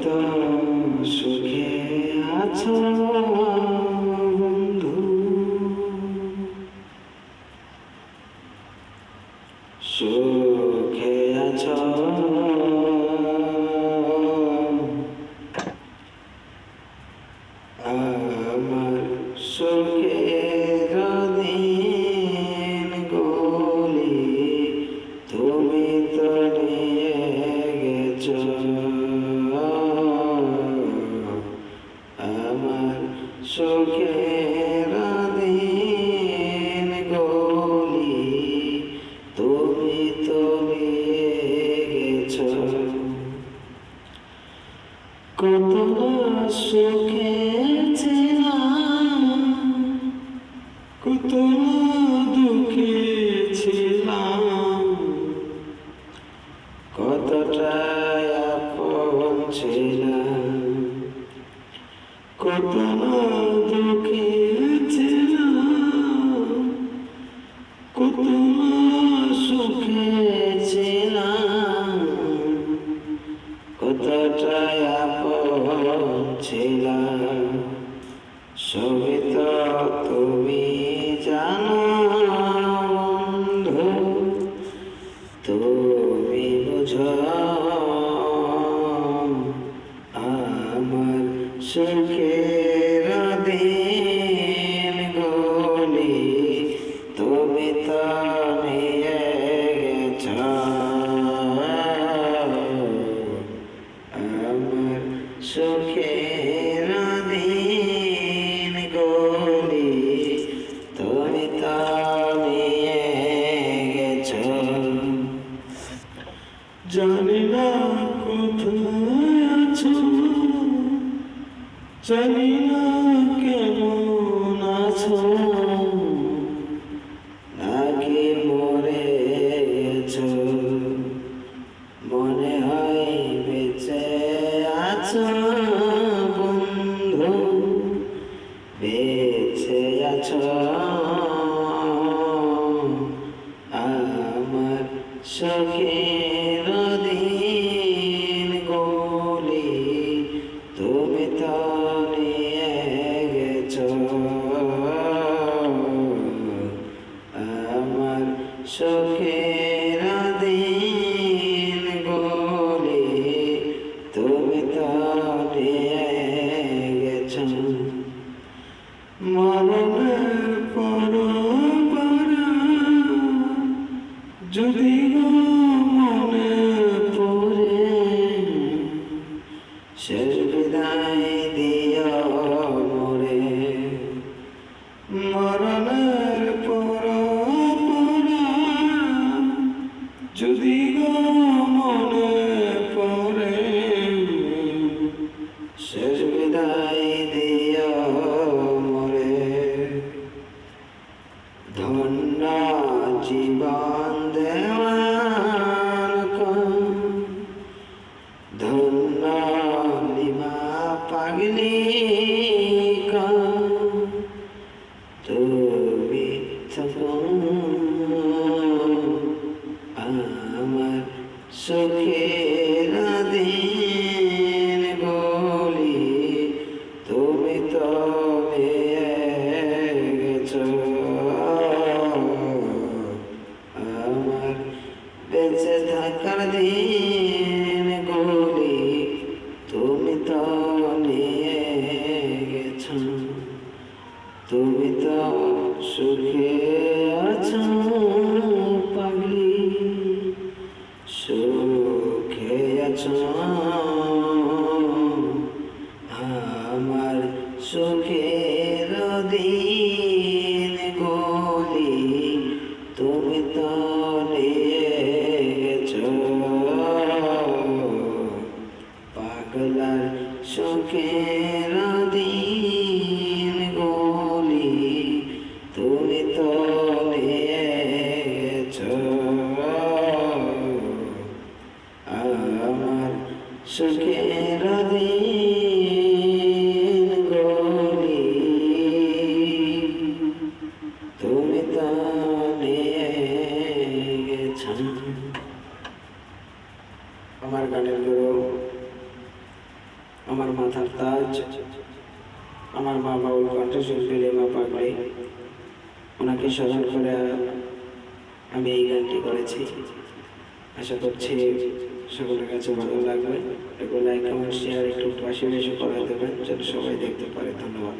তো সুখে আছো বন্ধু, সুখে আছো আমার সুখের দিনগুলি তুমি তো নিয়ে গেছো। আমার সুখের দিনগুলি তুমি তো নিয়ে গেছো। কত সুখে ছিলাম, কত দুঃখে ছিলাম, কতটাই আপন ছিলাম, কত দুঃখে ছিলাম, কত সুখে ছিলাম, কতটাই আপন ছিলাম। সবই তো তুমি জানো বন্ধু, তুমি বুঝো আমার সুখের দিনগুলি তুমি তো নিয়ে গেছো। আমার সুখের দিনগুলি তুমি তো নিয়ে গেছো। জানি না কোথায় আছো, জানি না কেমন আছো, নাকি মরে গেছো। মনে হয় বেঁচে আছো বন্ধু, বেঁচে আছো আমার সুখের দিনগুলি তুমি তো নিয়ে গেছো। আমার সুখের দিনগুলি তুমি তো নিয়ে গেছো। মরণের পর যদি মনে পড়ে শেষ বিদায় দিও মোরে। মরণের পর যদি মনে পড়ে শেষ বিদায় দিও মোরে। ধন্য জীবন দেওয়ার ধন্য লিমা পাগলি তুমি আমার সুখের দিনগুলি তুমি তো নিয়ে গেছো। আমার বেঁচে থাকার দিনগুলি তুমি তো নিয়ে গেছো। তুমি তো সুখে আছো পাগলি, সুখে আছো আমার সুখের দিনগুলি তুমি তো নিয়ে গেছো। পাগলার সুখের দিনগুলি তুমি তো নিয়ে গেছো। আমার সুখের দিনগুলি তুমি তো নিয়ে গেছো। আমার গানের গুরু আমার মাথার তাজ, আমার মা বাউল কণ্ঠশিল্পী রেমা পাগড়ি, ওনাকে স্মরণ করে আমি এই গানটি করেছি। আশা করছি সকলের কাছে ভালো লাগবে। একটু লাইক কমেন্ট শেয়ার একটু পাশে বেশি করে দেবেন যেন সবাই দেখতে পারে। ধন্যবাদ।